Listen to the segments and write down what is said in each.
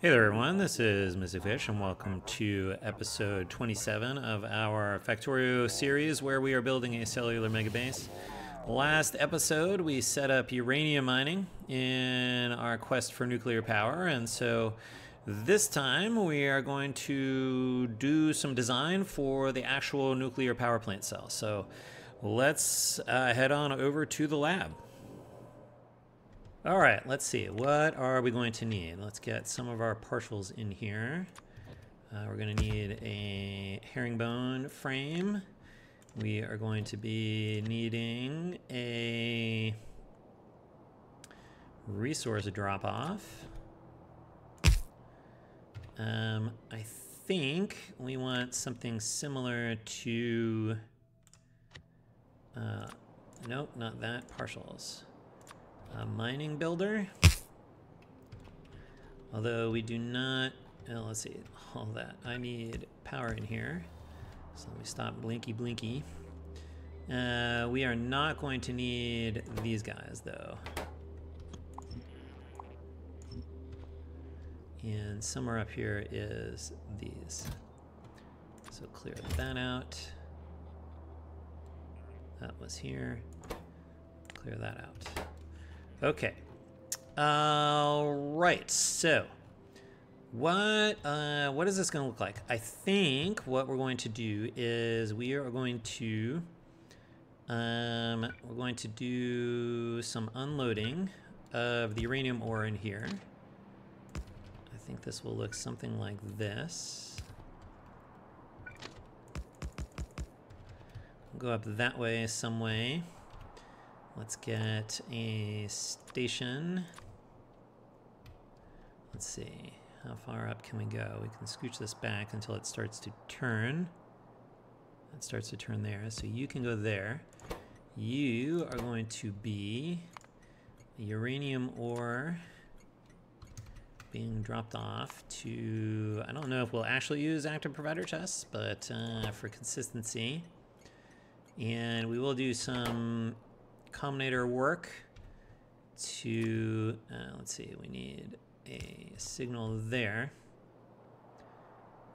Hey there everyone, this is Mystic Fish and welcome to episode 27 of our Factorio series where we are building a cellular megabase. Last episode we set up uranium mining in our quest for nuclear power, and so this time we are going to do some design for the actual nuclear power plant cell. So let's head on over to the lab. All right, let's see. What are we going to need? Let's get some of our partials in here. We're going to need a herringbone frame. We are going to be needing a resource drop-off. I think we want something similar to... nope, not that. Partials. A mining builder, although we do not, let's see, all that. I need power in here, so let me stop blinky blinky. We are not going to need these guys though. And somewhere up here is these. So clear that out. That was here. Clear that out. Okay. All right. So, what is this going to look like? I think what we're going to do is we are going to do some unloading of the uranium ore in here. I think this will look something like this. We'll go up that way some way. Let's get a station. Let's see, how far up can we go? We can scooch this back until it starts to turn. It starts to turn there, so you can go there. You are going to be a uranium ore being dropped off to, I don't know if we'll actually use active provider chests, but for consistency. And we will do some combinator work to, let's see, we need a signal there.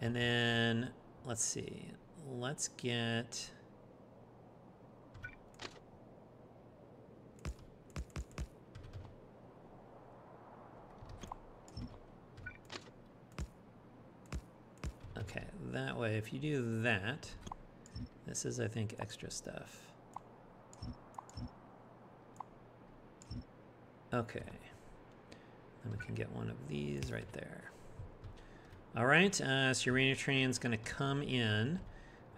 And then, let's see, let's get, okay, that way, if you do that, this is, I think, extra stuff. Okay, then we can get one of these right there. All right, so uranium train's gonna come in.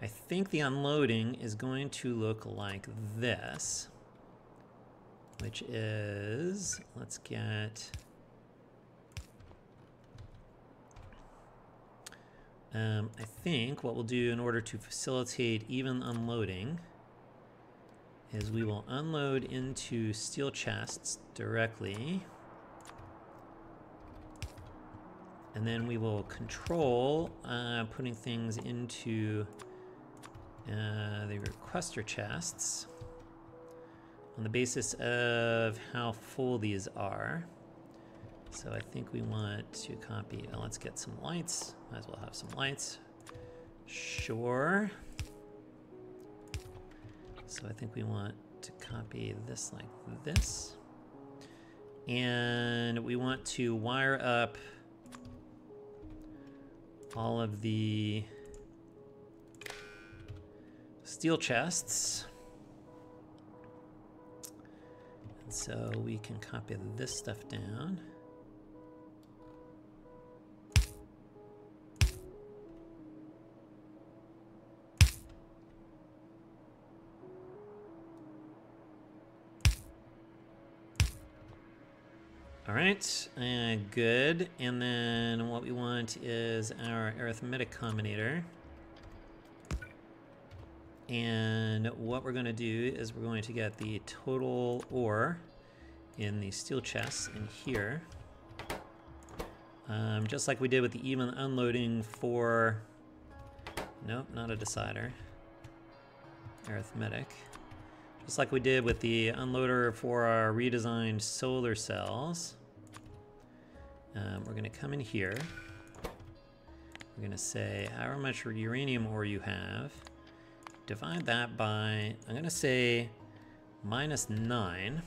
I think the unloading is going to look like this, which is, let's get, I think what we'll do in order to facilitate even unloading is we will unload into steel chests directly, and then we will control putting things into the requester chests on the basis of how full these are. So I think we want to copy, let's get some lights, might as well have some lights. Sure. So I think we want to copy this like this. And we want to wire up all of the steel chests. And so we can copy this stuff down. All right, good. And then what we want is our arithmetic combinator. And what we're going to do is we're going to get the total ore in the steel chests in here. Just like we did with the even unloading for, nope, not a decider, arithmetic. Just like we did with the unloader for our redesigned solar cells. we're going to come in here. We're going to say however much uranium ore you have. Divide that by, I'm going to say -9.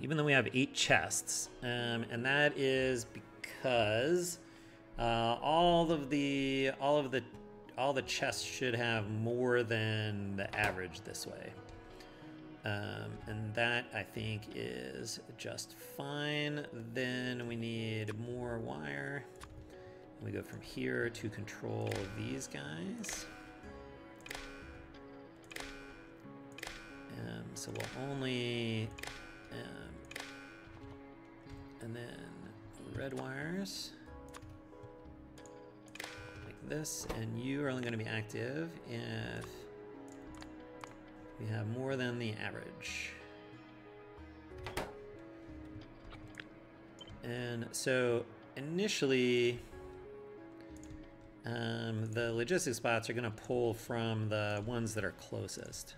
Even though we have 8 chests. And that is because all the chests should have more than the average this way. And that, I think, is just fine. Then we need more wire. We go from here to control these guys. So we'll only... and then red wires. Like this. And you are only going to be active if we have more than the average. And so initially, the logistics spots are going to pull from the ones that are closest.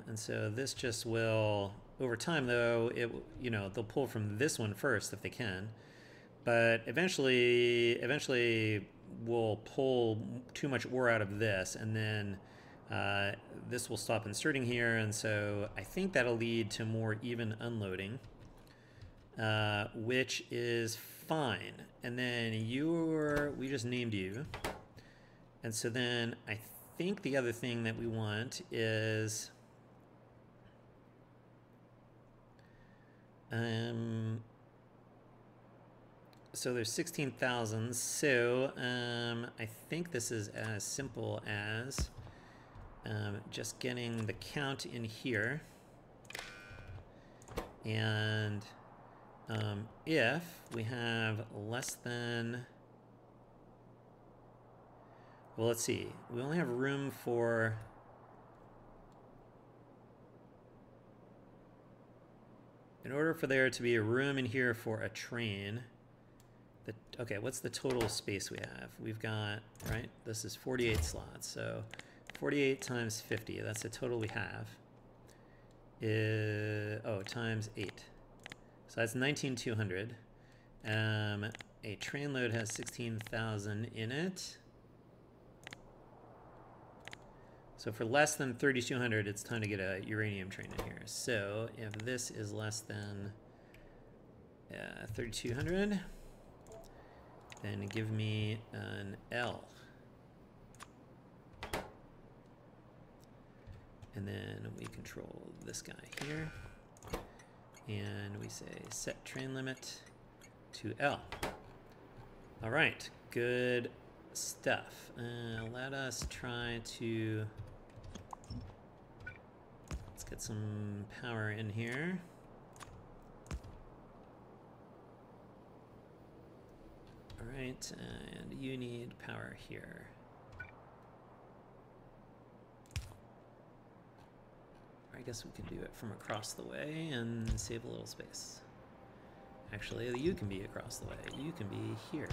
And so this just will, over time though, they'll pull from this one first if they can. But eventually we'll pull too much ore out of this, and then this will stop inserting here, and so I think that'll lead to more even unloading, which is fine. And then we just named you. And so then I think the other thing that we want is so there's 16,000, so I think this is as simple as just getting the count in here, and if we have less than, well, let's see, we only have room for, in order for there to be a room in here for a train, okay, what's the total space we have? We've got, right, this is 48 slots, so 48 times 50, that's the total we have. Times 8. So that's 19,200. A train load has 16,000 in it. So for less than 3,200, it's time to get a uranium train in here. So if this is less than 3,200, then give me an L. And then we control this guy here. And we say set train limit to L. All right, good stuff. Let us try to, let's get some power in here. All right, and you need power here. I guess we can do it from across the way and save a little space. Actually, you can be across the way. You can be here.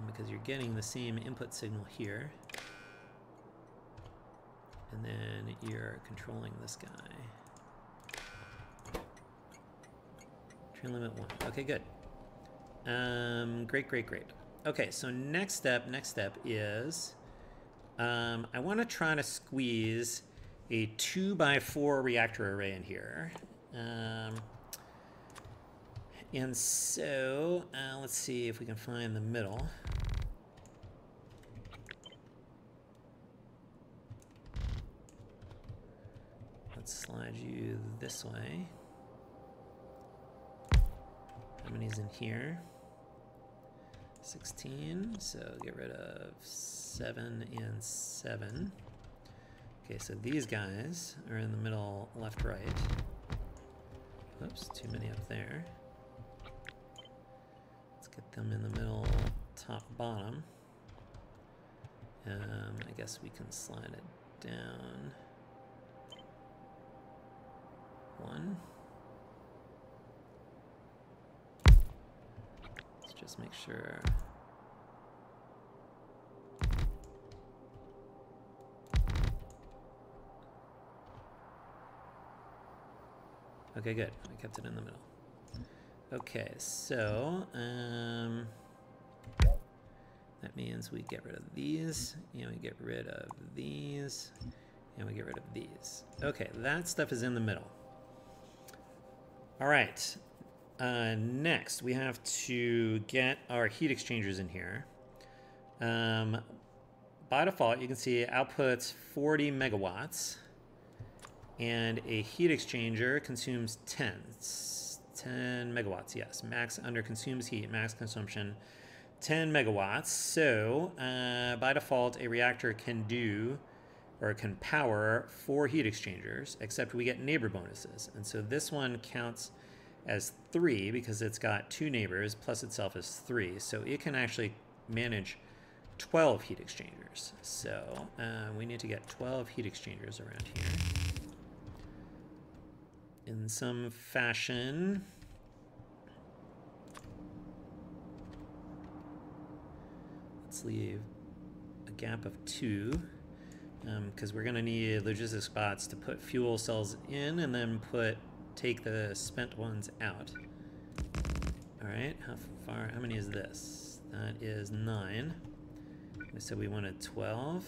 Because you're getting the same input signal here. And then you're controlling this guy. Train limit 1. Okay, good. Great. Okay, so next step is I want to try to squeeze a 2x4 reactor array in here. And so let's see if we can find the middle. Let's slide you this way. How many's in here? 16, so get rid of 7 and 7. Okay, so these guys are in the middle, left, right. Oops, too many up there. Let's get them in the middle, top, bottom. I guess we can slide it down. 1. Let's just make sure. Okay, good. I kept it in the middle. Okay, so that means we get rid of these, and we get rid of these, and we get rid of these. Okay, that stuff is in the middle. All right, next we have to get our heat exchangers in here. By default, you can see it outputs 40 megawatts, and a heat exchanger consumes 10 megawatts, yes. Max under consumes heat, max consumption, 10 megawatts. So by default, a reactor can do, or can power 4 heat exchangers, except we get neighbor bonuses. And so this one counts as 3 because it's got 2 neighbors plus itself is 3. So it can actually manage 12 heat exchangers. So we need to get 12 heat exchangers around here in some fashion. Let's leave a gap of 2 because we're going to need logistic spots to put fuel cells in and then take the spent ones out. All right, how many is this? That is 9. We said we wanted 12.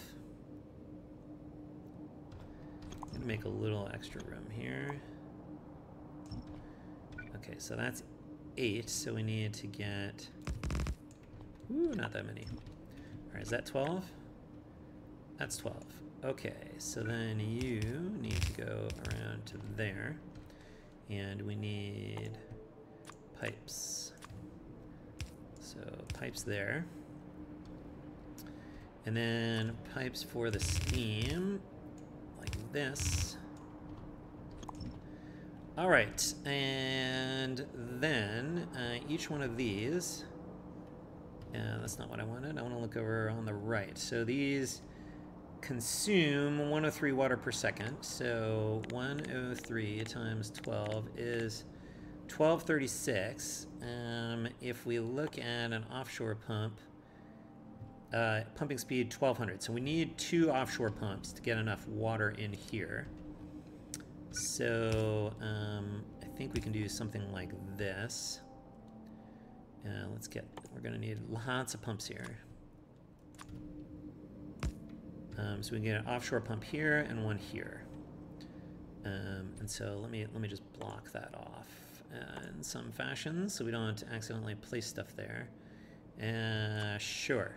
I'm going to make a little extra room here. Okay, so that's 8, so we need to get, ooh, not that many. All right, is that 12? That's 12. Okay, so then you need to go around to there, and we need pipes. So pipes there. And then pipes for the steam, like this. All right, and then each one of these, that's not what I wanted. I want to look over on the right. So these consume 103 water per second. So 103 times 12 is 1236. If we look at an offshore pump, pumping speed 1200. So we need 2 offshore pumps to get enough water in here. So I think we can do something like this. We're going to need lots of pumps here. So we can get an offshore pump here and one here. And so let me just block that off in some fashion so we don't accidentally place stuff there. Sure.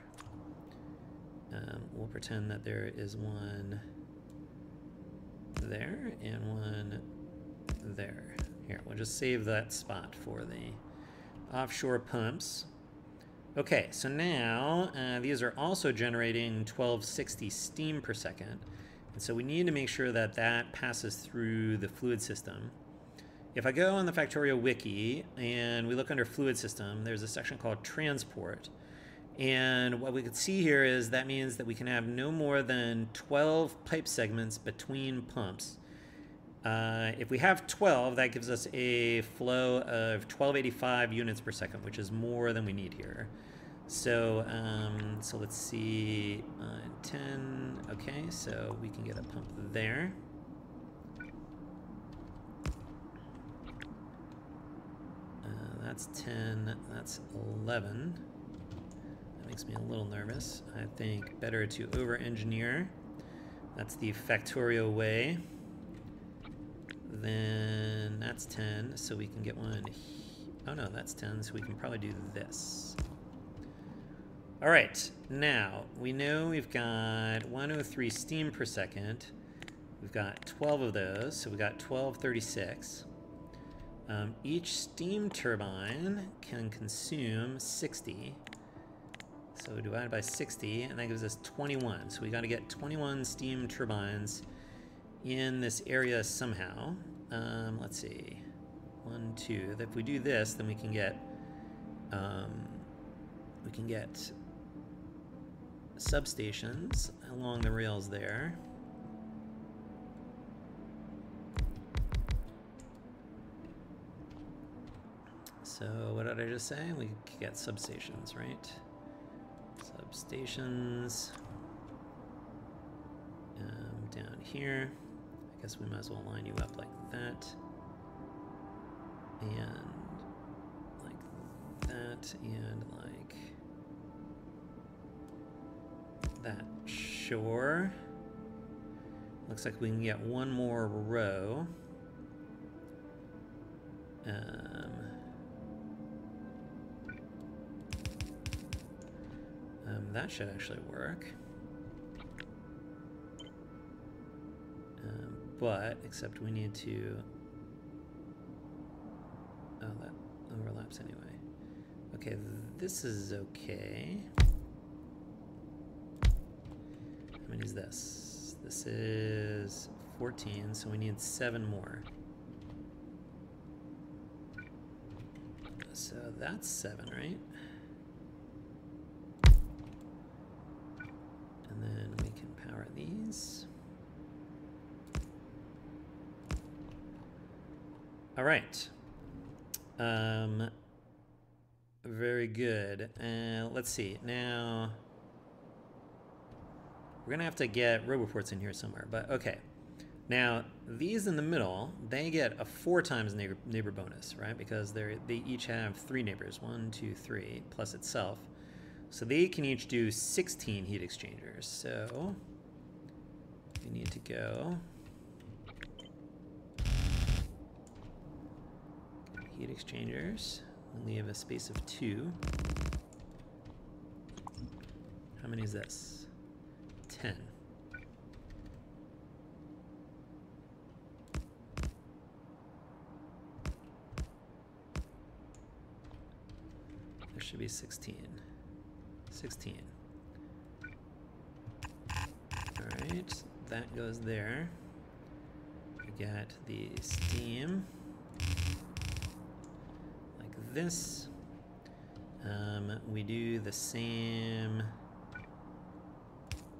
We'll pretend that there is one there and one there. Here, we'll just save that spot for the offshore pumps. Okay, so now these are also generating 1260 steam per second. And so we need to make sure that that passes through the fluid system. If I go on the Factorio wiki and we look under fluid system, there's a section called transport. And what we can see here is that means that we can have no more than 12 pipe segments between pumps. If we have 12, that gives us a flow of 1285 units per second, which is more than we need here. So, so let's see, 10, okay, so we can get a pump there. That's 10, that's 11. Makes me a little nervous. I think better to over-engineer. That's the Factorio way. Then that's 10, so we can get one. Oh no, that's 10, so we can probably do this. All right, now we know we've got 103 steam per second. We've got 12 of those, so we got 1236. Each steam turbine can consume 60. So divided by 60, and that gives us 21. So we got to get 21 steam turbines in this area somehow. Let's see, 1, 2. If we do this, then we can get substations along the rails there. So what did I just say? We could get substations, right? Substations down here. I guess we might as well line you up like that. And that and like that. Sure. Looks like we can get one more row. That should actually work. But, except we need to... Oh, that overlaps anyway. Okay, this is okay. How many is this? This is 14, so we need 7 more. So that's 7, right? And then we can power these. All right. Very good. Let's see. Now, we're going to have to get roboports in here somewhere, but okay. Now, these in the middle, they get a 4 times neighbor bonus, right? Because they each have 3 neighbors, 1, 2, 3, plus itself. So they can each do 16 heat exchangers. So we need to go heat exchangers. We leave a space of 2. How many is this? 10. There should be 16. 16. All right, that goes there. We got the steam like this. We do the same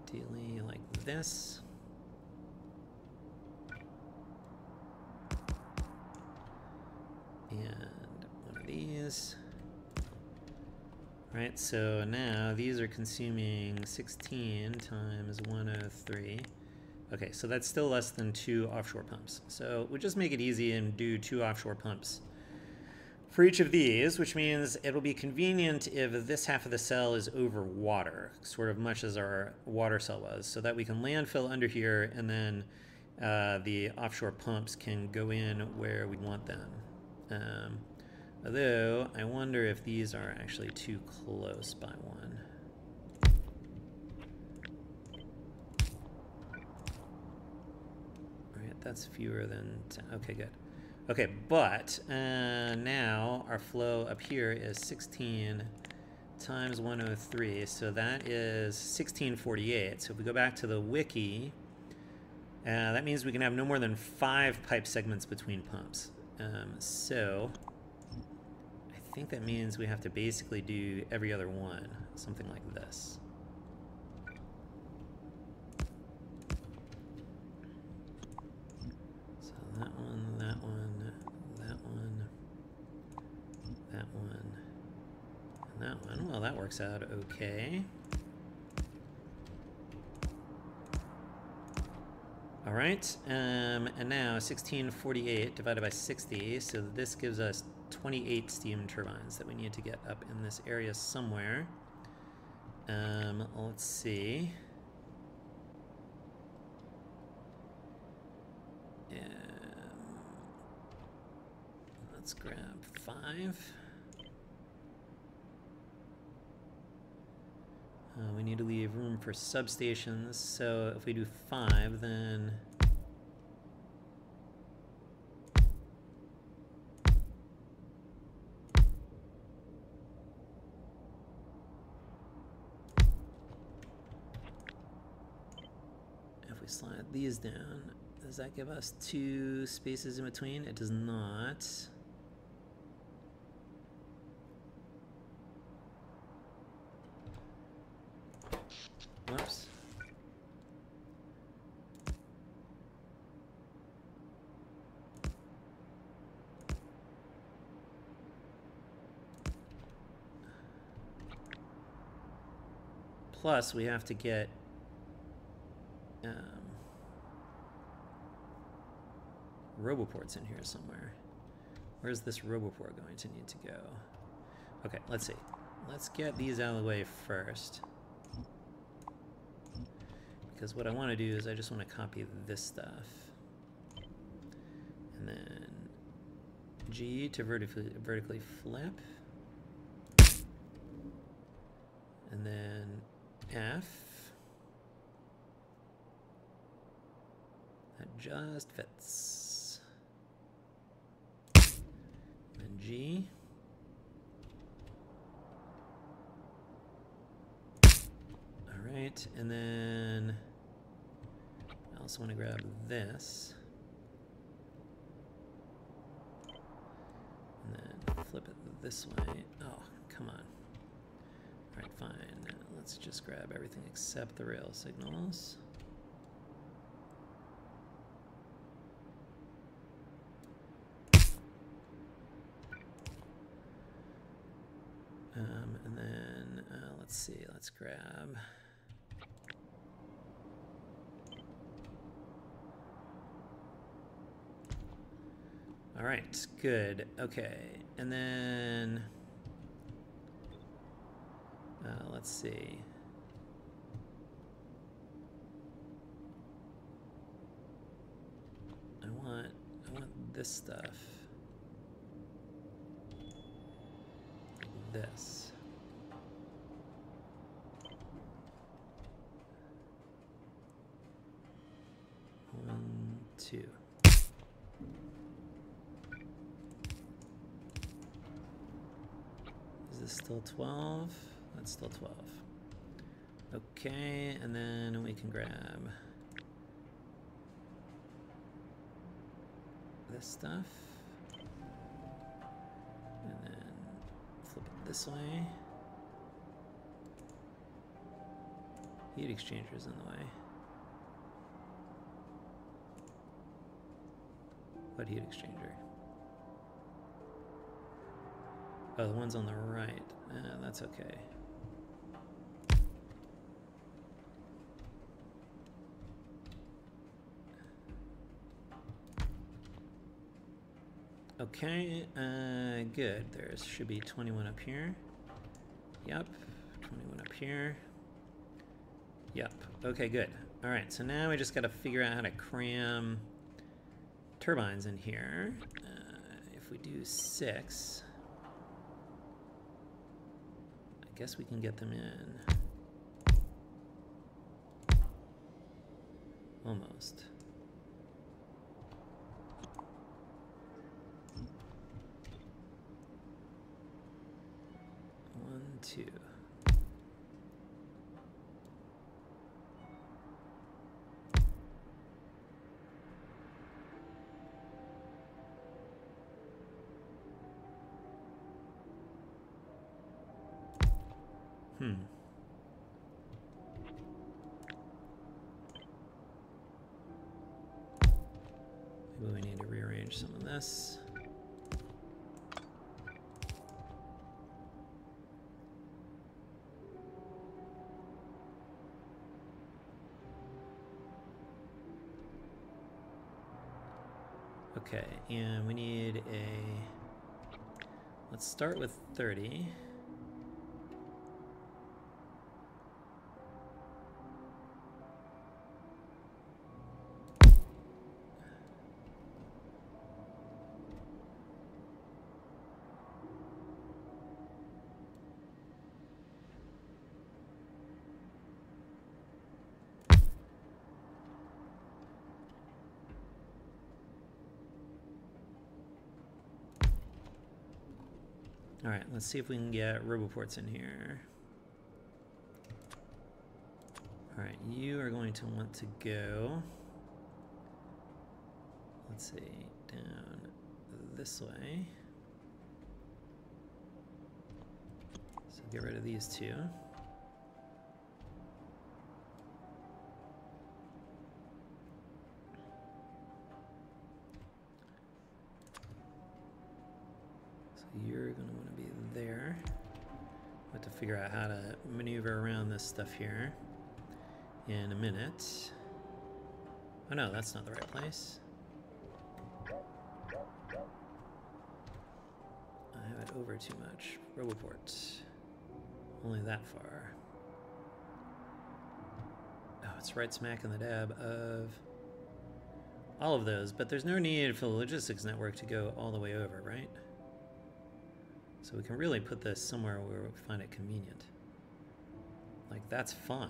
dealy like this. And one of these. Right, so now these are consuming 16 times 103. Okay, so that's still less than 2 offshore pumps. So we'll just make it easy and do 2 offshore pumps for each of these, which means it'll be convenient if this half of the cell is over water, sort of much as our water cell was, so that we can landfill under here and then the offshore pumps can go in where we want them. Although, I wonder if these are actually too close by 1. Alright, that's fewer than 10. Okay, good. Okay, but now our flow up here is 16 times 103, so that is 1648. So if we go back to the wiki, that means we can have no more than 5 pipe segments between pumps. So I think that means we have to basically do every other one, something like this. So that one, that one, that one, that one, and that one. Well, that works out okay. All right, and now 1648 divided by 60, so this gives us 28 steam turbines that we need to get up in this area somewhere. Let's see. Let's grab 5. We need to leave room for substations, so if we do 5, then if we slide these down, does that give us 2 spaces in between? It does not. Whoops. Plus, we have to get roboports in here somewhere. Where's this roboport going to need to go? Okay, let's see. Let's get these out of the way first. Because what I want to do is I just want to copy this stuff. And then G to vertically flip. And then F. That just fits. And G. All right, and then I also want to grab this. And then flip it this way. Oh, come on. All right, fine. Let's just grab everything except the rail signals. And then let's see, let's grab. All right, good. Okay, and then let's see. I want this stuff. Like this. One, two. Is this still 12? That's still 12. Okay, and then we can grab this stuff. And then flip it this way. Heat exchanger is in the way. What heat exchanger? Oh, the one's on the right. That's okay. Okay, good. There should be 21 up here. Yep, 21 up here. Yep, okay, good. All right, so now we just got to figure out how to cram turbines in here. If we do 6, I guess we can get them in. Almost. One, two. Maybe we need to rearrange some of this. Okay, and we need a, let's start with 30. All right, let's see if we can get roboports in here. All right, you are going to want to go, let's see, down this way. So get rid of these two. You're going to want to be there. We'll have to figure out how to maneuver around this stuff here in a minute. Oh no, that's not the right place. I have it over too much. Roboport. Only that far. Oh, it's right smack in the dab of all of those, but there's no need for the logistics network to go all the way over, right? So we can really put this somewhere where we find it convenient. Like, that's fine.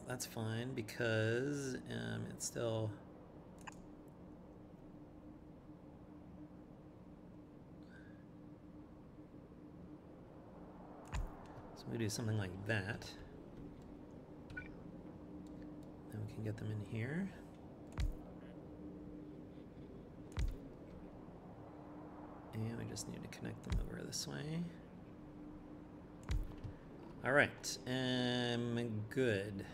That's fine because it's still... So we do something like that. Then we can get them in here. And we just need to connect them over this way. All right, good.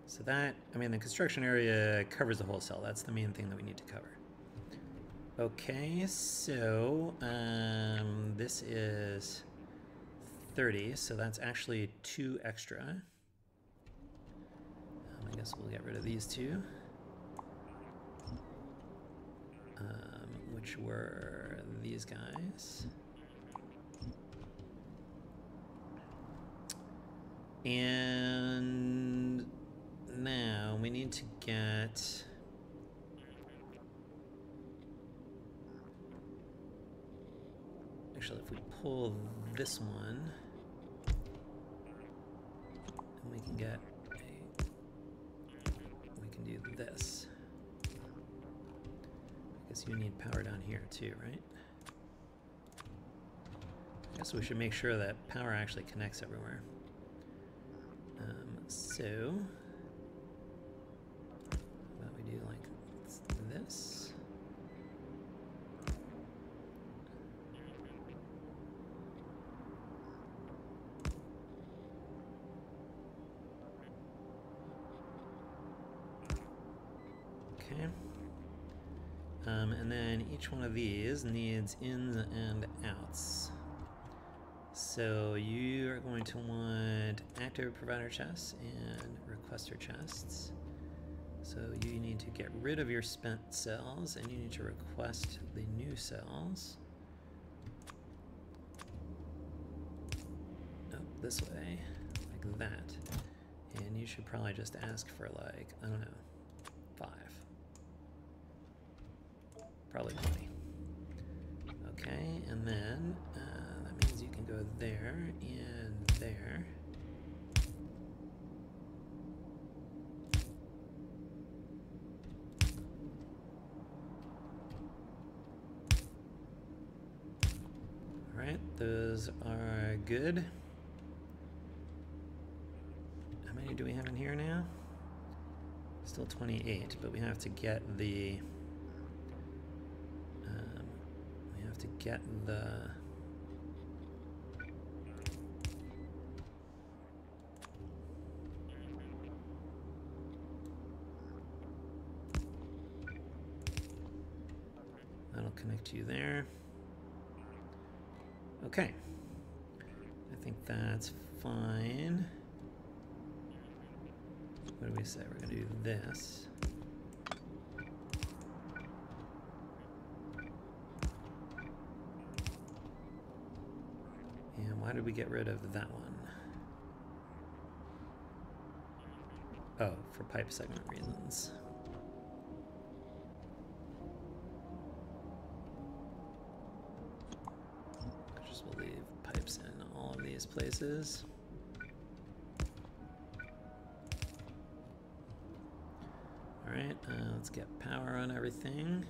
So that, I mean, the construction area covers the whole cell. That's the main thing that we need to cover. Okay, so this is 30, so that's actually 2 extra. I guess we'll get rid of these 2, which were these guys. And now we need to get... Actually, if we pull this one, then we can get we can do this. I guess you need power down here too, right? I guess we should make sure that power actually connects everywhere. So, how about we do like this? Okay. And then each one of these needs ins and outs. So you are going to want active provider chests and requester chests. So you need to get rid of your spent cells and you need to request the new cells. Oh, this way, like that. And you should probably just ask for like, I don't know, 5. Probably 20. Okay, and then that means you can go there and there. All right, those are good. How many do we have in here now? Still 28, but we have to get the that'll connect you there. Okay, I think that's fine. What do we say? We're gonna do this. And why did we get rid of that one? Oh, for pipe segment reasons. Just will leave pipes in all of these places. All right, let's get power on everything.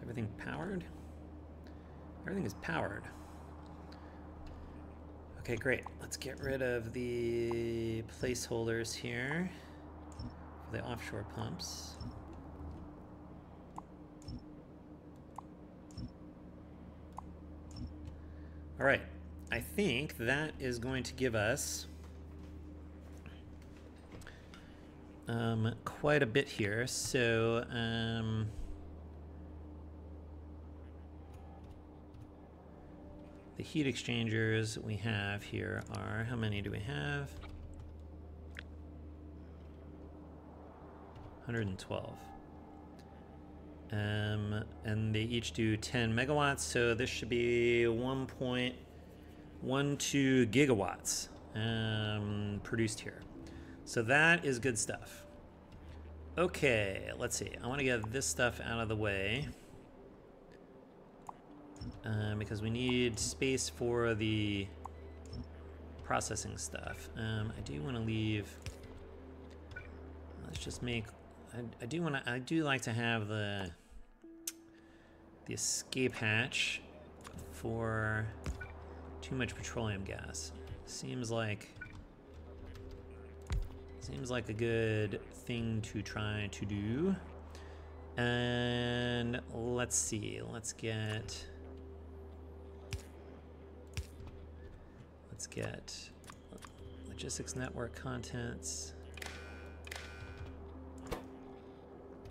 Everything powered? Everything is powered. Okay, great. Let's get rid of the placeholders here for the offshore pumps. All right, I think that is going to give us quite a bit here. So the heat exchangers we have here are, how many do we have? 112. And they each do 10 megawatts, so this should be 1.12 gigawatts produced here. So that is good stuff. Okay, let's see. I want to get this stuff out of the way because we need space for the processing stuff. I do want to leave. Let's just make. I do like to have the escape hatch for too much petroleum gas. Seems like a good thing to try to do. And let's see. Let's get logistics network contents.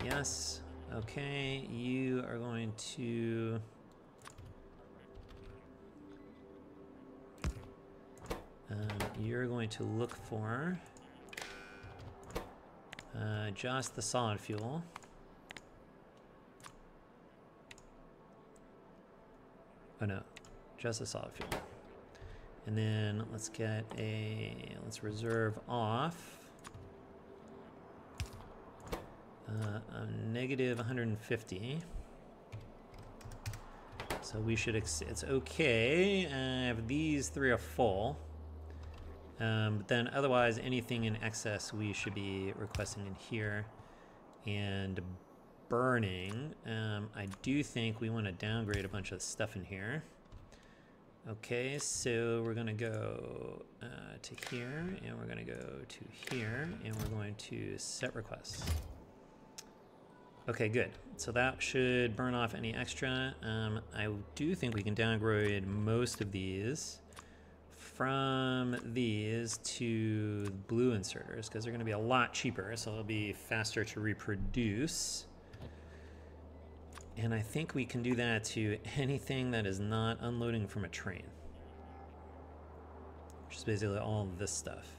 Yes. Okay, you are going to look for just the solid fuel. Oh no, just the solid fuel. And then let's reserve off a negative 150. So we should, it's okay if these three are full. But then otherwise anything in excess we should be requesting in here and burning. I do think we want to downgrade a bunch of stuff in here. Okay, so we're gonna go to here, and we're gonna go to here, and we're going to set requests. Okay, good. So that should burn off any extra. I do think we can downgrade most of these from these to blue inserters because they're going to be a lot cheaper, so they'll be faster to reproduce. And I think we can do that to anything that is not unloading from a train, which is basically all of this stuff.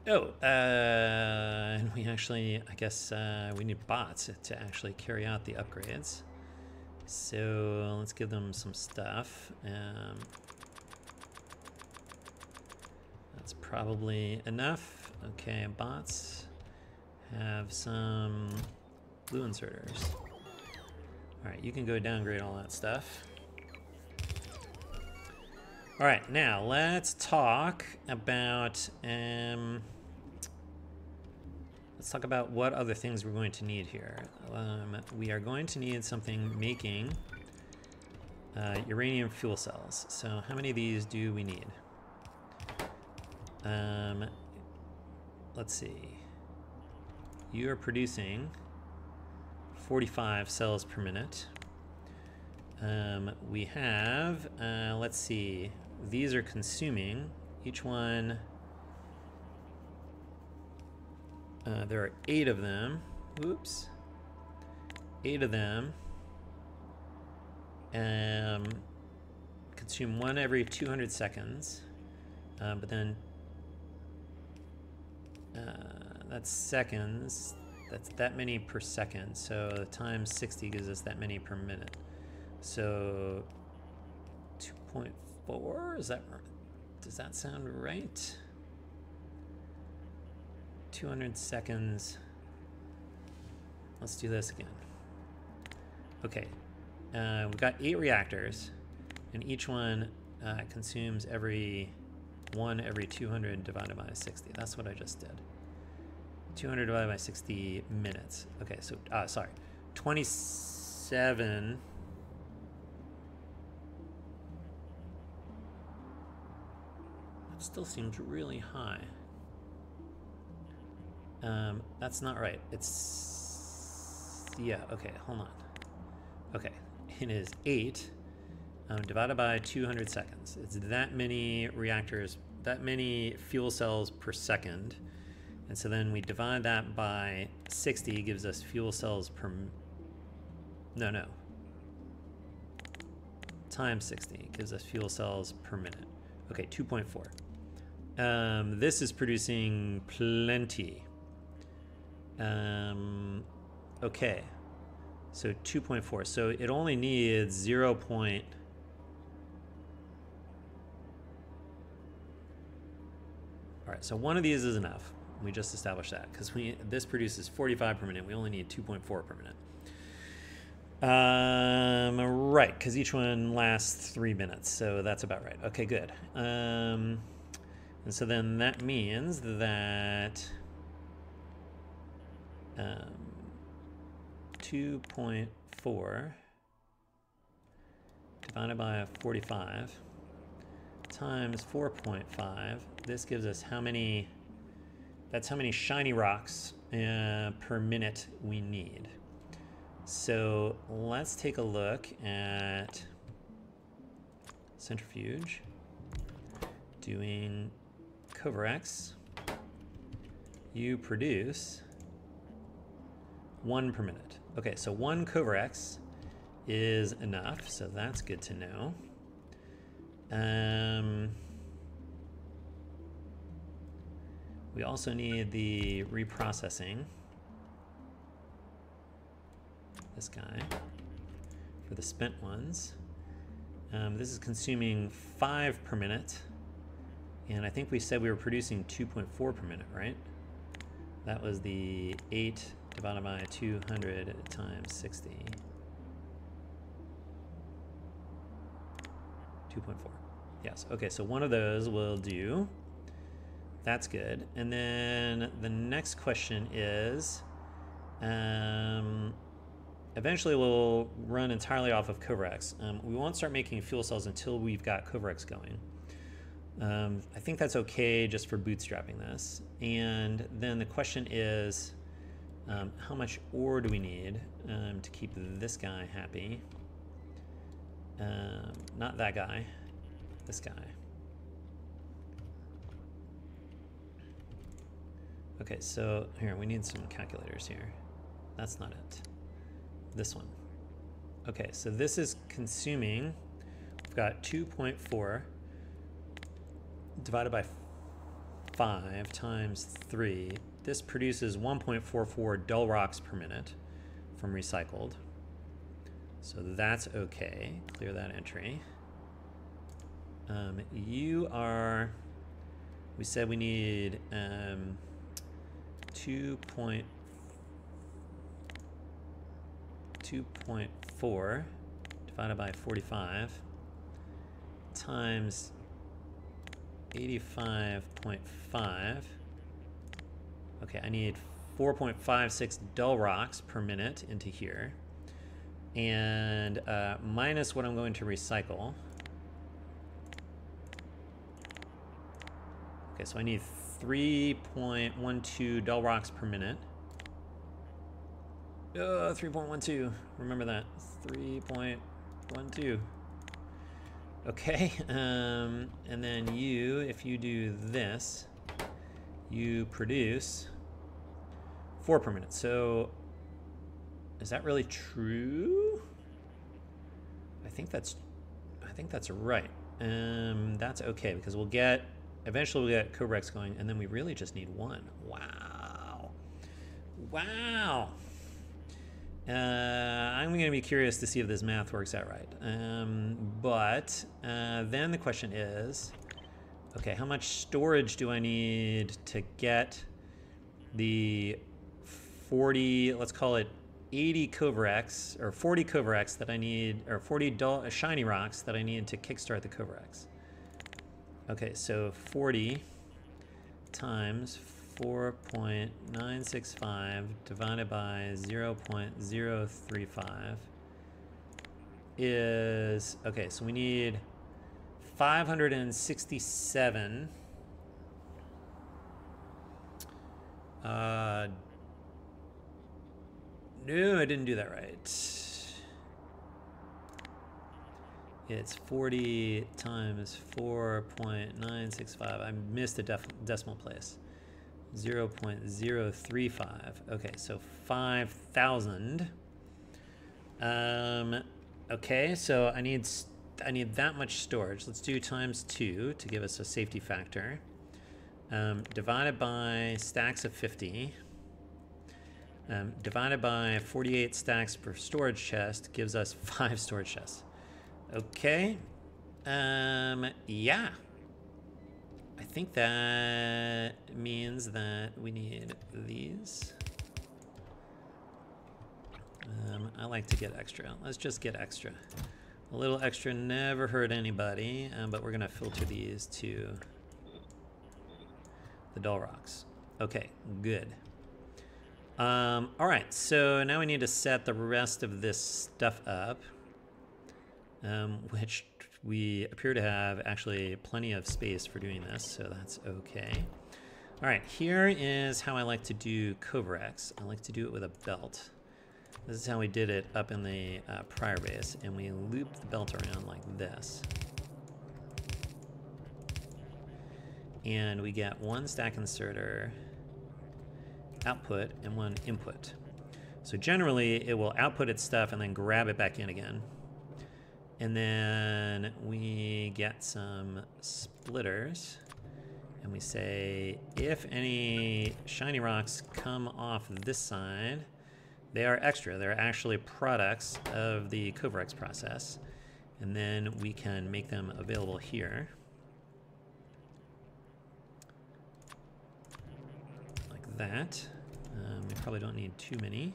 Oh, and we actually, I guess we need bots to actually carry out the upgrades. So let's give them some stuff. That's probably enough. Okay, bots have some blue inserters. All right, you can go downgrade all that stuff. All right, now let's talk about what other things we're going to need here. We are going to need something making uranium fuel cells. So how many of these do we need? Let's see. You are producing 45 cells per minute. We have, let's see, these are consuming, each one, there are 8 of them, oops, 8 of them, consume 1 every 200 seconds, but then that's seconds, that's that many per second, so times 60 gives us that many per minute. So 2.4, is that, does that sound right? 200 seconds. Let's do this again. Okay, we've got 8 reactors, and each one consumes one every 200 divided by 60. That's what I just did. 200 divided by 60 minutes. Okay, so, sorry, 27 Still seems really high. That's not right. It's, yeah, okay, hold on. Okay, it is 8 divided by 200 seconds. It's that many reactors, that many fuel cells per second. And so then we divide that by 60, gives us fuel cells per, no. Times 60 gives us fuel cells per minute. Okay, 2.4. This is producing plenty. Okay, so 2.4. So it only needs 0. All right, so one of these is enough. We just established that because this produces 45 per minute. We only need 2.4 per minute. Right, because each one lasts 3 minutes, so that's about right. Okay, good. And so then that means that 2.4 divided by 45 times 4.5. This gives us how many? That's how many shiny rocks per minute we need. So let's take a look at centrifuge, doing Kovarex. You produce 1 per minute. Okay, so 1 Kovarex is enough, so that's good to know. We also need the reprocessing. This guy for the spent ones. This is consuming 5 per minute, and I think we said we were producing 2.4 per minute, right? That was the 8 divided by 200 times 60. 2.4. Yes. Okay, so one of those will do. That's good. And then the next question is, eventually we'll run entirely off of Kovarex. We won't start making fuel cells until we've got Kovarex going. I think that's okay just for bootstrapping this. And then the question is, how much ore do we need to keep this guy happy? Not that guy, this guy. Okay, so here, we need some calculators here. That's not it. This one. Okay, so this is consuming, we've got 2.4 divided by 5 times 3. This produces 1.44 dull rocks per minute from recycled. So that's okay. Clear that entry. We said we need 2.4 divided by 45 times 85.5. Okay, I need 4.56 dull rocks per minute into here, and minus what I'm going to recycle. Okay, so I need 3.12 dull rocks per minute. 3.12. Remember that. 3.12. Okay, and then if you do this, you produce 4 per minute. So is that really true? I think that's right. That's okay because eventually we'll get Kovarex going, and then we really just need 1. Wow. I'm going to be curious to see if this math works out right. But then the question is, okay, how much storage do I need to get the 40, let's call it 80 Kovarex, or 40 Kovarex that I need, or 40 shiny rocks that I need to kickstart the Kovarex? Okay, so 40 times 4.965 divided by 0.035 is, okay, so we need 567 No, I didn't do that right. It's 40 times 4.965. I missed a decimal place. 0.035. Okay, so 5,000. Okay, so I need that much storage. Let's do times 2 to give us a safety factor. Divided by stacks of 50. Divided by 48 stacks per storage chest gives us 5 storage chests. Okay. Yeah. I think that means that we need these. I like to get extra. Let's just get extra. A little extra never hurt anybody, but we're gonna filter these to the dull rocks. Okay, good. All right, so now we need to set the rest of this stuff up, which we appear to have actually plenty of space for doing this, so that's okay. All right, here is how I like to do Kovarex. I like to do it with a belt. This is how we did it up in the prior base, and we loop the belt around like this. And we get 1 stack inserter output and 1 input. So generally it will output its stuff and then grab it back in again. And then we get some splitters and we say if any shiny rocks come off this side, they are extra. They're actually products of the Kovarex process. And then we can make them available here. Like that. We probably don't need too many.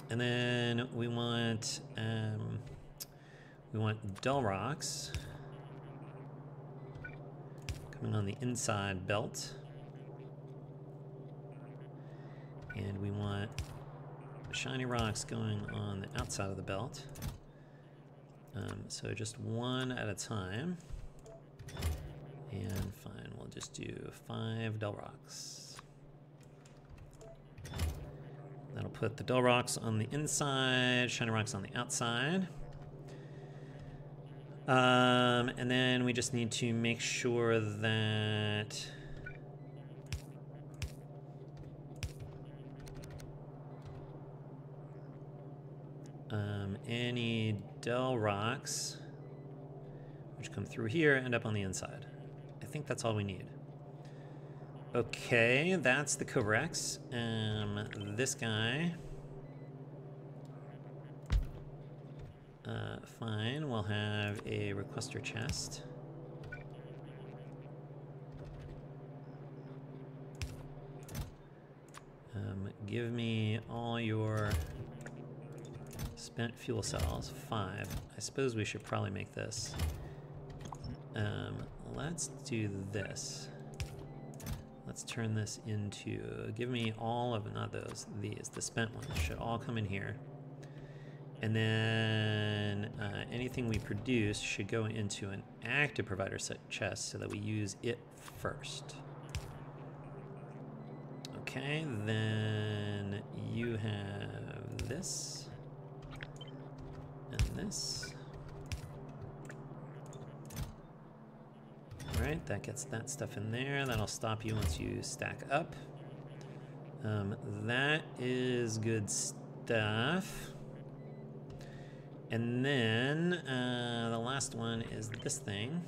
And then we want dull rocks coming on the inside belt. And we want shiny rocks going on the outside of the belt. So just 1 at a time. And fine, we'll just do 5 dull rocks. That'll put the dull rocks on the inside, shiny rocks on the outside. And then we just need to make sure that any dull rocks which come through here end up on the inside. I think that's all we need. Okay, that's the Kovarex. This guy. Fine, we'll have a requester chest. Give me all your spent fuel cells, 5. I suppose we should probably make this. Let's do this. Let's turn this into, give me all of, not those, these, the spent ones should all come in here. And then anything we produce should go into an active provider chest so that we use it first. Okay, then you have this and this. All right, that gets that stuff in there. That'll stop you once you stack up. That is good stuff. And then the last one is this thing.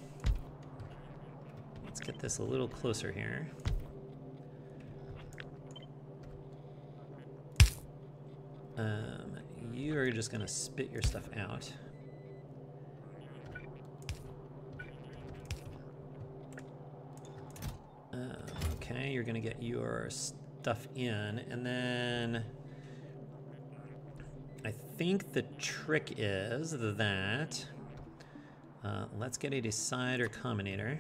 Let's get this a little closer here. You are just gonna spit your stuff out. Okay, you're gonna get your stuff in, and then I think the trick is that let's get a decider combinator,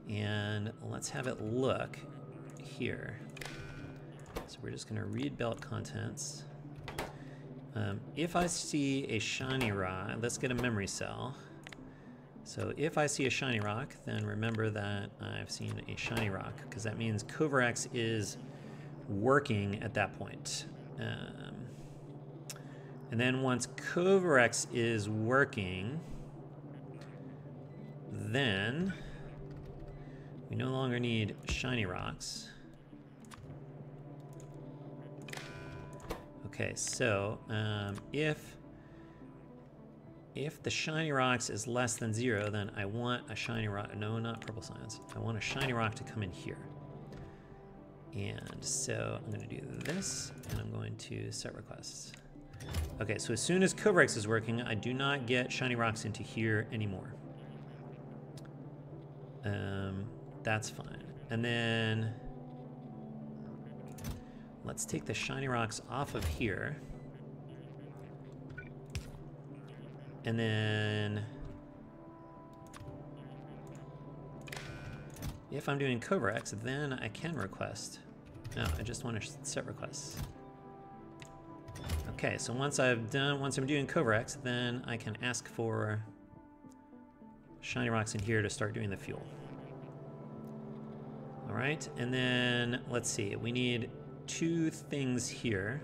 and let's have it look here. So we're just gonna read belt contents. If I see a shiny rod, let's get a memory cell. So if I see a shiny rock, then remember that I've seen a shiny rock, because that means Kovarex is working at that point. And then once Kovarex is working, then we no longer need shiny rocks. Okay, so if the shiny rocks is less than 0, then I want a shiny rock. No, not purple science. I want a shiny rock to come in here. And so I'm going to do this, and I'm going to set requests. Okay, so as soon as Kovarex is working, I do not get shiny rocks into here anymore. That's fine. And then let's take the shiny rocks off of here. And then if I'm doing Kovarex, then I can request. No, I just want to set requests. Okay, so once I'm doing Kovarex, then I can ask for shiny rocks in here to start doing the fuel. All right, and then let's see, we need 2 things here.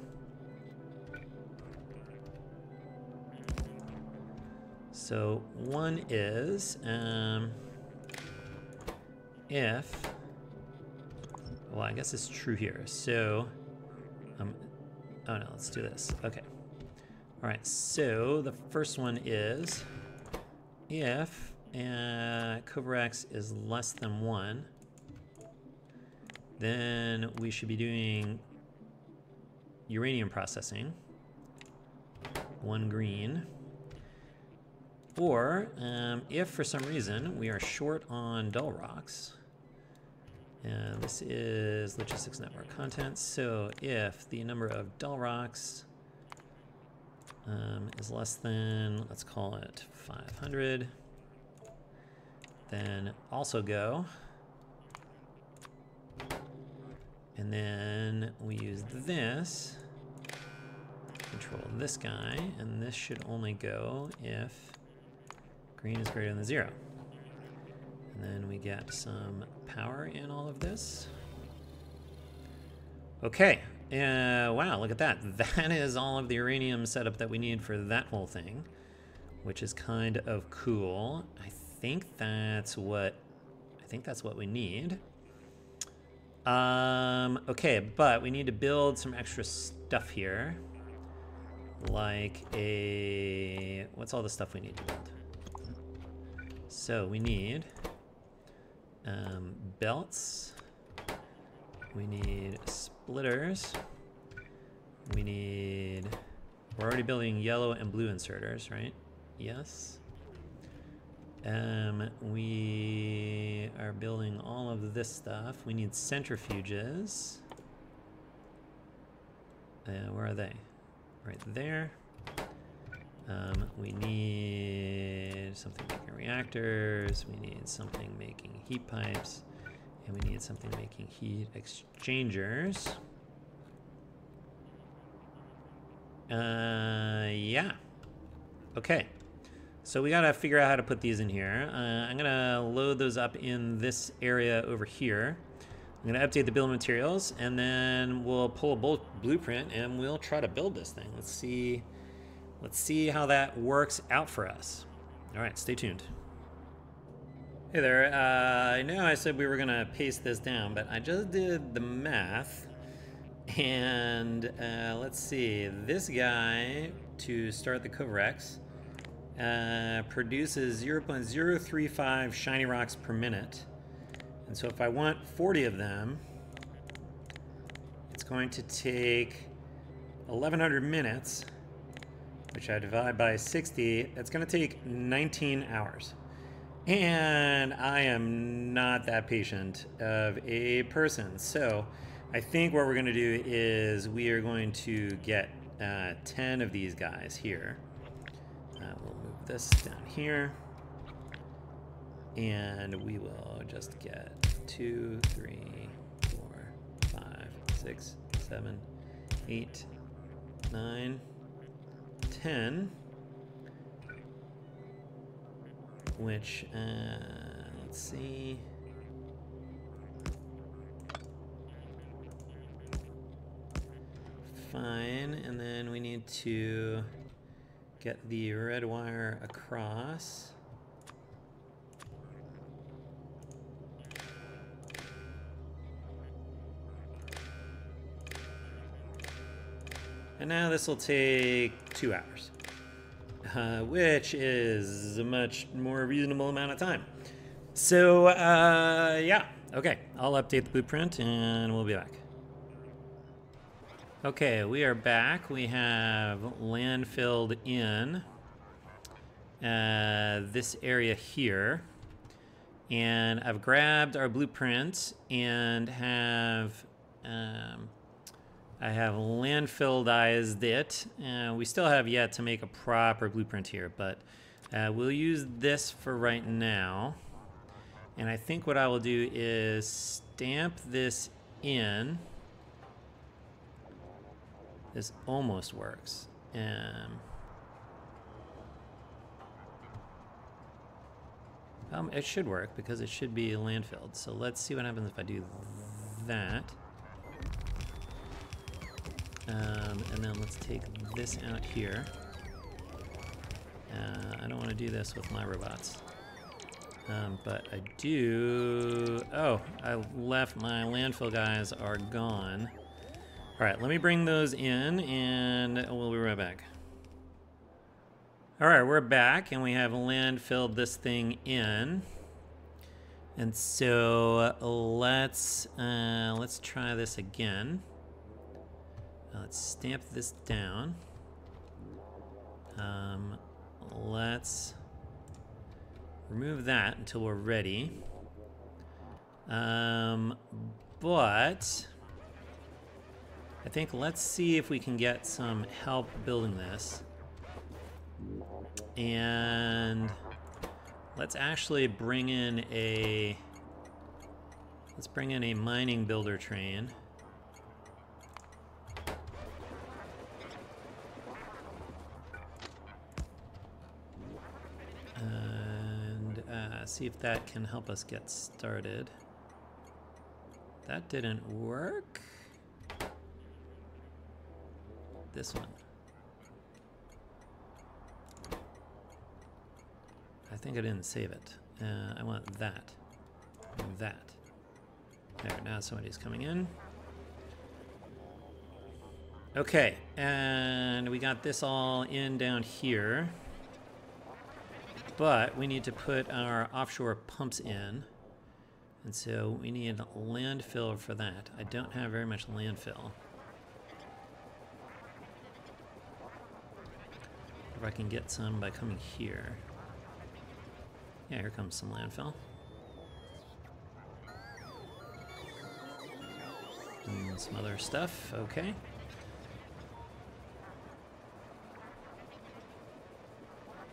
So one is if, well, I guess it's true here. So, oh no, let's do this. Okay. All right, so the first one is if Kovarex is less than 1, then we should be doing uranium processing, 1 green. Or if for some reason we are short on dull rocks, and this is logistics network content, so if the number of dull rocks is less than, let's call it 500, then also go. And then we use this, control this guy, and this should only go if green is greater than 0. And then we get some power in all of this. Okay, wow, look at that. That is all of the uranium setup that we need for that whole thing, which is kind of cool. I think that's what we need. Okay, but we need to build some extra stuff here. Like what's all the stuff we need to build? So we need belts, we need splitters, we're already building yellow and blue inserters, right? Yes. We are building all of this stuff. We need centrifuges. Where are they? Right there. We need something making reactors, we need something making heat pipes, and we need something making heat exchangers. Yeah. Okay. So we gotta figure out how to put these in here. I'm gonna load those up in this area over here. I'm gonna update the bill of materials, and then we'll pull a blueprint and we'll try to build this thing. Let's see how that works out for us. All right, stay tuned. Hey there, I know I said we were gonna paste this down, but I just did the math, and let's see, this guy, to start the Kovarex, produces 0.035 shiny rocks per minute. And so if I want 40 of them, it's going to take 1,100 minutes, which I divide by 60. That's going to take 19 hours. And I am not that patient of a person. So I think what we're going to do is we are going to get 10 of these guys here. We'll move this down here. And we will just get 2, 3, 4, 5, 6, 7, 8, 9, 10. which, let's see. Fine, and then we need to get the red wire across. And now this will take 2 hours, which is a much more reasonable amount of time. So, yeah, okay, I'll update the blueprint and we'll be back. Okay, we are back. We have land filled in this area here. And I've grabbed our blueprint and have I have landfilledized it. We still have yet to make a proper blueprint here, but we'll use this for right now. And I think what I will do is stamp this in. This almost works. It should work because it should be landfilled. So let's see what happens if I do that. And then let's take this out here. I don't want to do this with my robots. But I do... Oh, I left my landfill guys are gone. All right, let me bring those in and we'll be right back. All right, we're back and we have landfilled this thing in. And so let's try this again. Let's stamp this down. Let's remove that until we're ready. But I think let's see if we can get some help building this. And let's actually bring in a mining builder train. And see if that can help us get started. That didn't work. This one. I think I didn't save it. I want that. And that. There, now somebody's coming in. Okay, and we got this all in down here. But we need to put our offshore pumps in. And so we need landfill for that. I don't have very much landfill. If I can get some by coming here. Yeah, here comes some landfill. And some other stuff, okay.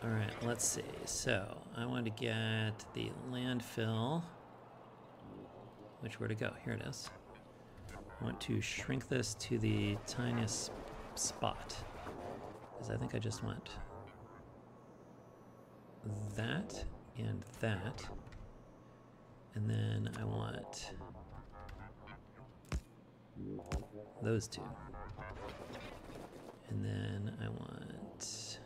All right, let's see. So I want to get the landfill. Where to go? Here it is. I want to shrink this to the tiniest spot. Because I think I just want that and that. And then I want those two. And then I want...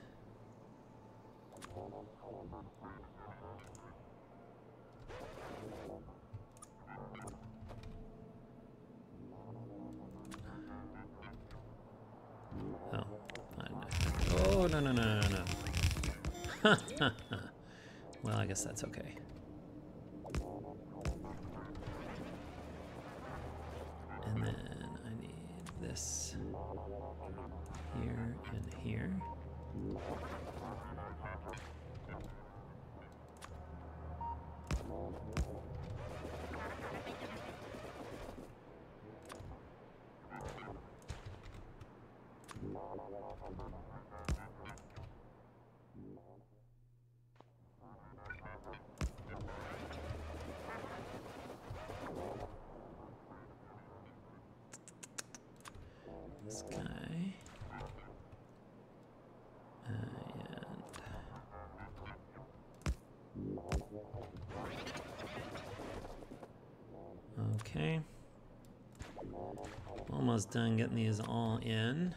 Oh, fine. Oh, no, no, no, no, no. Well, I guess that's okay. And then I need this here and here. This guy. And Almost done getting these all in.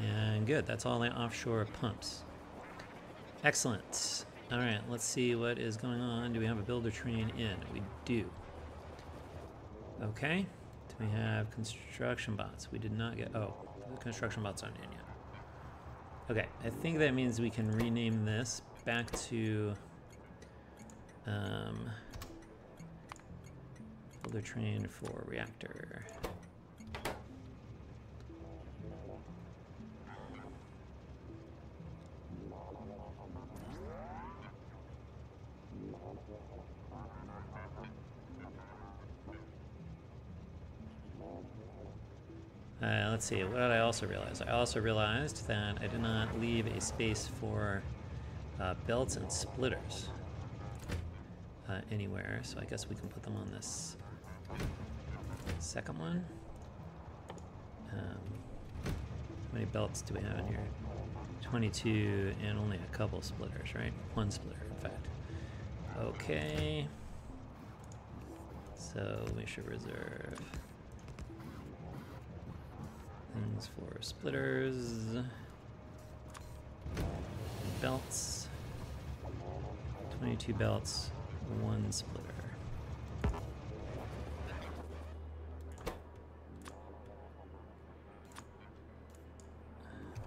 And good, that's all the offshore pumps. Excellent. All right, let's see what is going on. Do we have a builder train in? We do. Okay. Do we have construction bots? We did not get, oh, the construction bots aren't in yet. Okay, I think that means we can rename this back to builder train for reactor. Let's see, what did I also realize? I also realized that I did not leave a space for belts and splitters anywhere, so I guess we can put them on this second one. How many belts do we have in here? 22 and only a couple splitters, right? One splitter, in fact. Okay. So we should reserve things for splitters, belts, 22 belts, one splitter.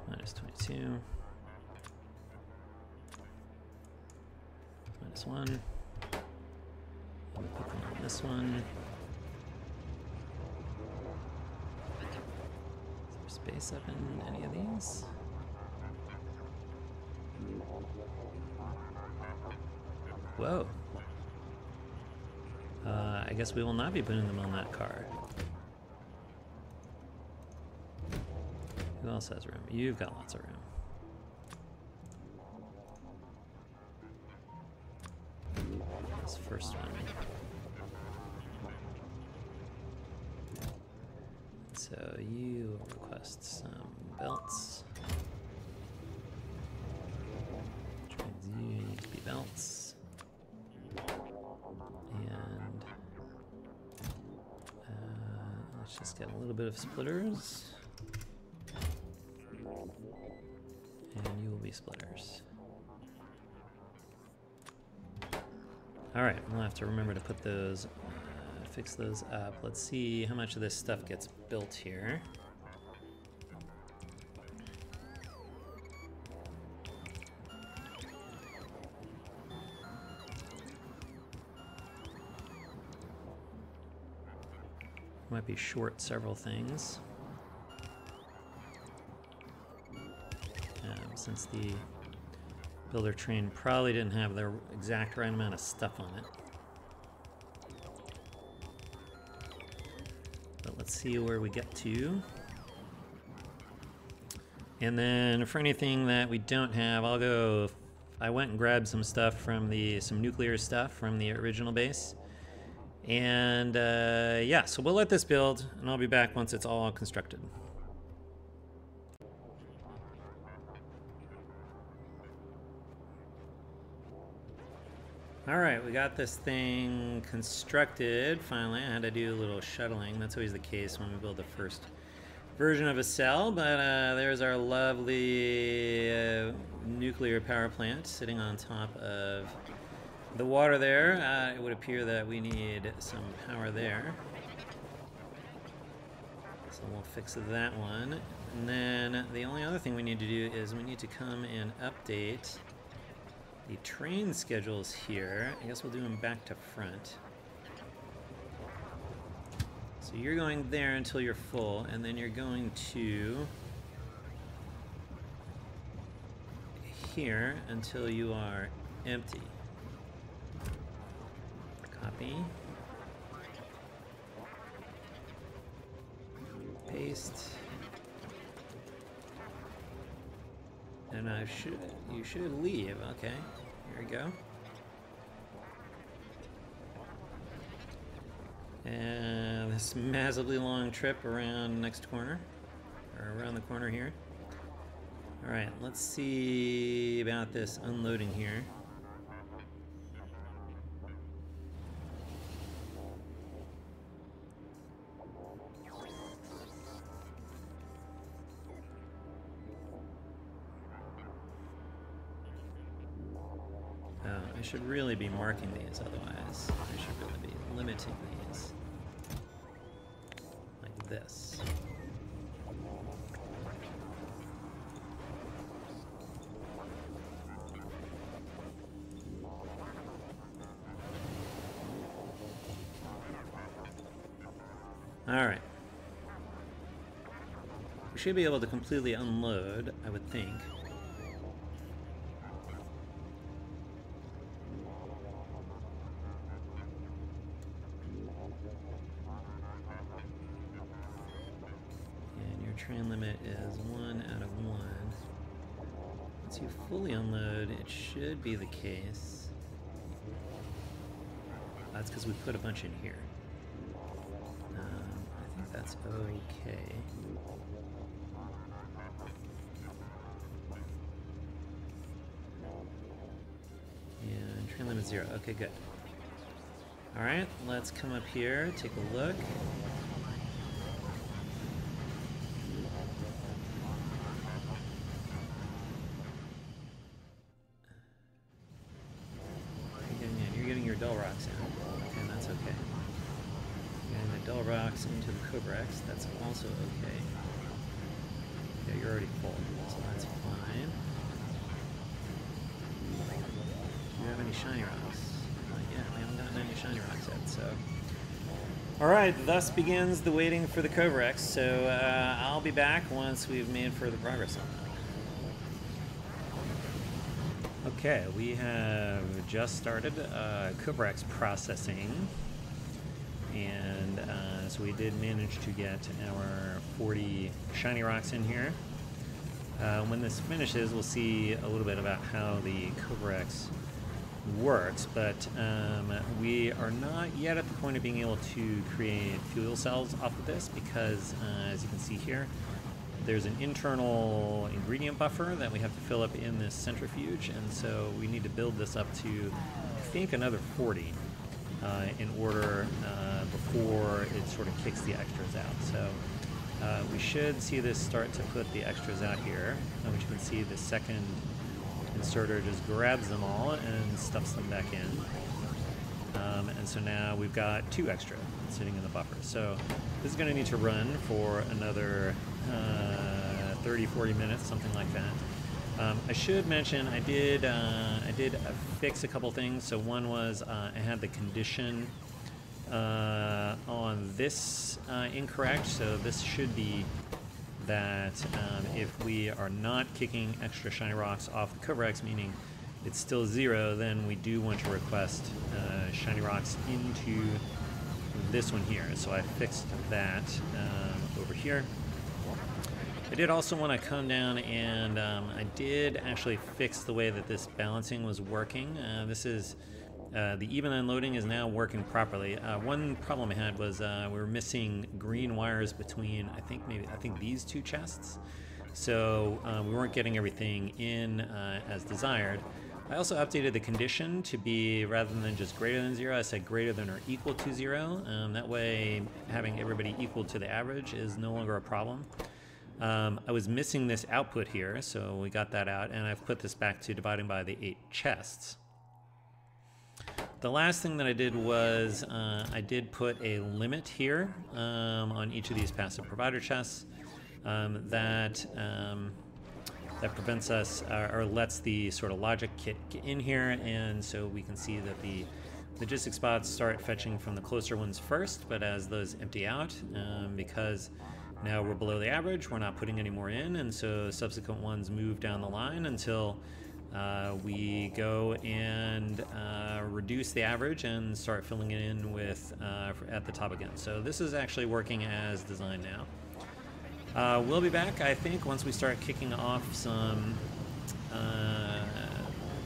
Minus 22. Minus 1. We'll put them on this one. Space up in any of these? Whoa. I guess we will not be putting them on that car. Who else has room? You've got lots of room. This first one. So you will request some belts. Which means you need to be belts. And let's just get a little bit of splitters. And you will be splitters. Alright, we'll have to remember to put those fix those up. Let's see how much of this stuff gets built here. Might be short several things. Since the builder train probably didn't have the exact right amount of stuff on it. Let's see where we get to. And then for anything that we don't have, I'll go. I went and grabbed some stuff from some nuclear stuff from the original base. And yeah, so we'll let this build, and I'll be back once it's all constructed. Alright, we got this thing constructed finally. I had to do a little shuttling. That's always the case when we build the first version of a cell, but there's our lovely nuclear power plant sitting on top of the water there. It would appear that we need some power there. So we'll fix that one. And then the only other thing we need to do is we need to come and update the train schedules here. I guess we'll do them back to front. So you're going there until you're full, and then you're going to here until you are empty. Copy. Paste. And you should leave. Okay, here we go. And this massively long trip around next corner, or around the corner here. All right, let's see about this unloading here. I should really be marking these, otherwise I should really be limiting these. Like this. Alright. We should be able to completely unload, I would think. Train limit is 1 out of 1. Once you fully unload, it should be the case. That's because we put a bunch in here. I think that's okay. And train limit 0. Okay, good. Alright, let's come up here, take a look. Into the Kovarex, that's also okay. Yeah, you're already full, so that's fine. Do you have any shiny rocks? Not yet, we haven't gotten any shiny rocks yet, so. Alright, thus begins the waiting for the Kovarex, so I'll be back once we've made further progress on that. Okay, we have just started Kovarex processing. And so we did manage to get our 40 shiny rocks in here. When this finishes, we'll see a little bit about how the Kovarex works, but we are not yet at the point of being able to create fuel cells off of this because, as you can see here, there's an internal ingredient buffer that we have to fill up in this centrifuge, and so we need to build this up to, I think, another 40. In order before it sort of kicks the extras out. So we should see this start to put the extras out here, which you can see the second inserter just grabs them all and stuffs them back in. And so now we've got 2 extra sitting in the buffer. So this is going to need to run for another 30-40 minutes, something like that. I should mention I did fix a couple things. So one was I had the condition on this incorrect. So this should be that if we are not kicking extra shiny rocks off the Kovarex, meaning it's still 0, then we do want to request shiny rocks into this one here. So I fixed that over here. I did also want to come down and I did actually fix the way that this balancing was working. This is the even unloading is now working properly. One problem I had was we were missing green wires between I think these 2 chests, so we weren't getting everything in as desired. I also updated the condition to be, rather than just greater than 0, I said greater than or equal to 0. That way having everybody equal to the average is no longer a problem. I was missing this output here, so we got that out, and I've put this back to dividing by the 8 chests. The last thing that I did was I did put a limit here on each of these passive provider chests that prevents us or lets the sort of logic kit get in here, and so we can see that the logistic spots start fetching from the closer ones first, but as those empty out, because now we're below the average, we're not putting any more in, and so subsequent ones move down the line until we go and reduce the average and start filling it in with at the top again. So this is actually working as designed now. We'll be back, I think, once we start kicking off some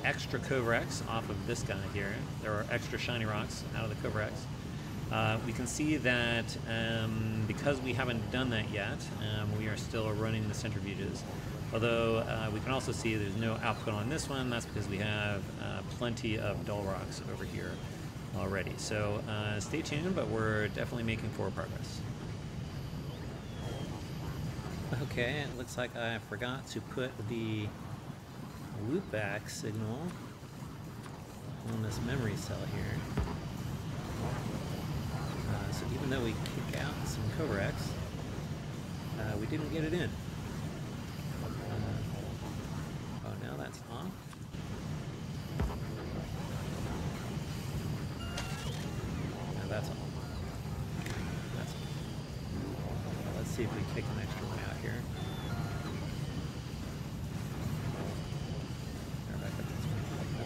extra Kovarex off of this guy here. There are extra shiny rocks out of the Kovarex. We can see that because we haven't done that yet, we are still running the centrifuges. Although we can also see there's no output on this one. That's because we have plenty of dull rocks over here already. So stay tuned, but we're definitely making forward progress. Okay, it looks like I forgot to put the loopback signal on this memory cell here. So even though we kick out some Kovarex, we didn't get it in. Oh, now that's off. No, that's off. That's off. Well, let's see if we kick an extra one out here.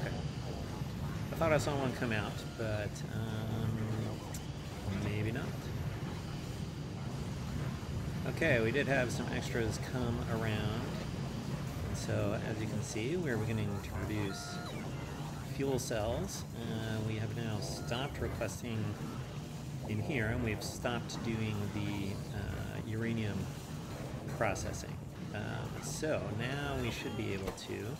Okay. I thought I saw one come out, but maybe not. Okay, we did have some extras come around. And so, as you can see, we're beginning to produce fuel cells. We have now stopped requesting in here, and we've stopped doing the uranium processing. So now we should be able to,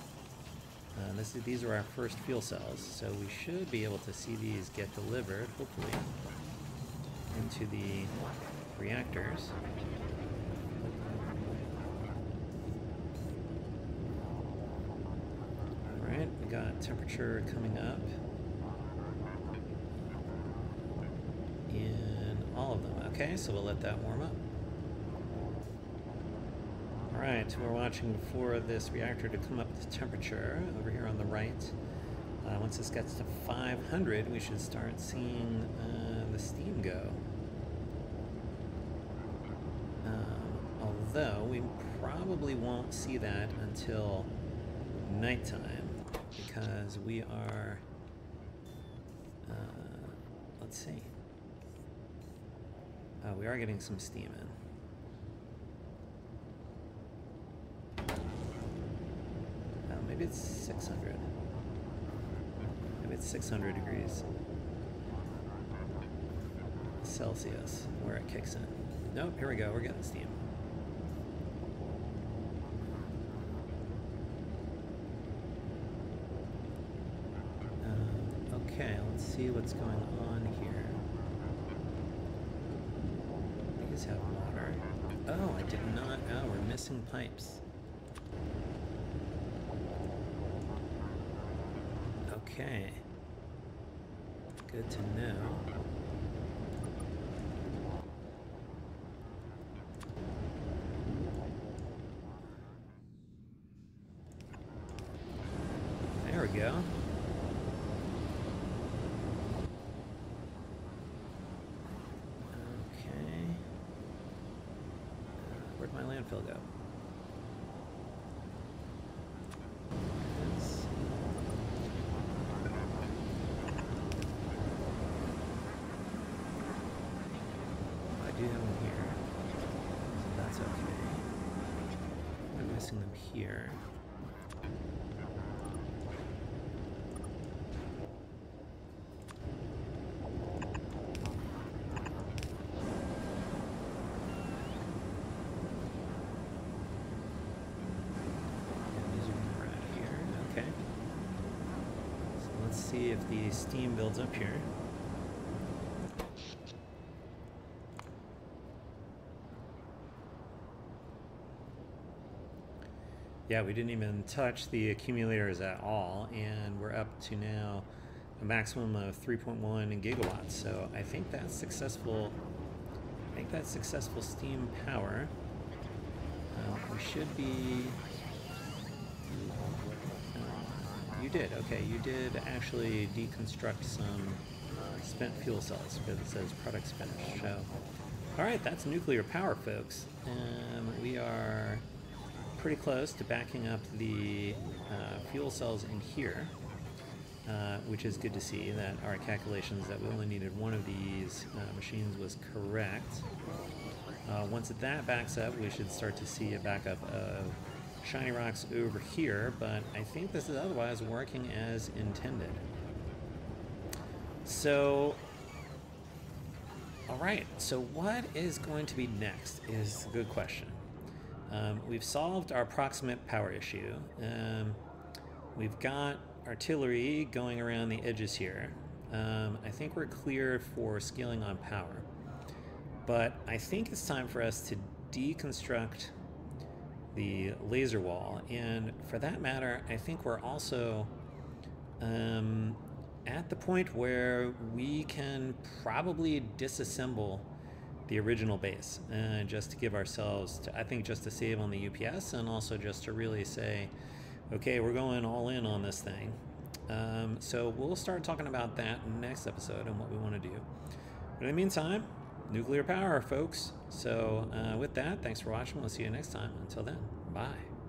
these are our first fuel cells, so we should be able to see these get delivered, hopefully, into the reactors. Alright, we got temperature coming up in all of them. Okay, so we'll let that warm up. Alright, we're watching for this reactor to come up to temperature over here on the right. Once this gets to 500, we should start seeing the steam go. Although we probably won't see that until nighttime, because we are, let's see, we are getting some steam in. Maybe it's 600. Maybe it's 600 degrees Celsius where it kicks in. Nope, here we go, we're getting steam. Okay, let's see what's going on here. These have water. Oh, I did not. Oh, we're missing pipes. Okay. Good to know. There we go. Where'd my landfill go? I do have them here, so that's okay. I'm missing them here. See if the steam builds up here. Yeah, we didn't even touch the accumulators at all, and we're up to now a maximum of 3.1 gigawatts. So I think that's successful. I think that's successful steam power. We should be. You did, okay, you did actually deconstruct some spent fuel cells because it says products finished. So, alright, that's nuclear power, folks. We are pretty close to backing up the fuel cells in here, which is good to see that our calculations that we only needed one of these machines was correct. Once that backs up, we should start to see a backup of shiny rocks over here, but I think this is otherwise working as intended. So, all right, so what is going to be next is a good question. We've solved our proximate power issue. We've got artillery going around the edges here. I think we're clear for scaling on power. But I think it's time for us to deconstruct the laser wall. And for that matter, I think we're also at the point where we can probably disassemble the original base, just to give ourselves, I think just to save on the UPS, and also just to really say, okay, we're going all in on this thing. So we'll start talking about that next episode and what we want to do. But in the meantime, nuclear power, folks. So with that, thanks for watching. We'll see you next time. Until then, bye.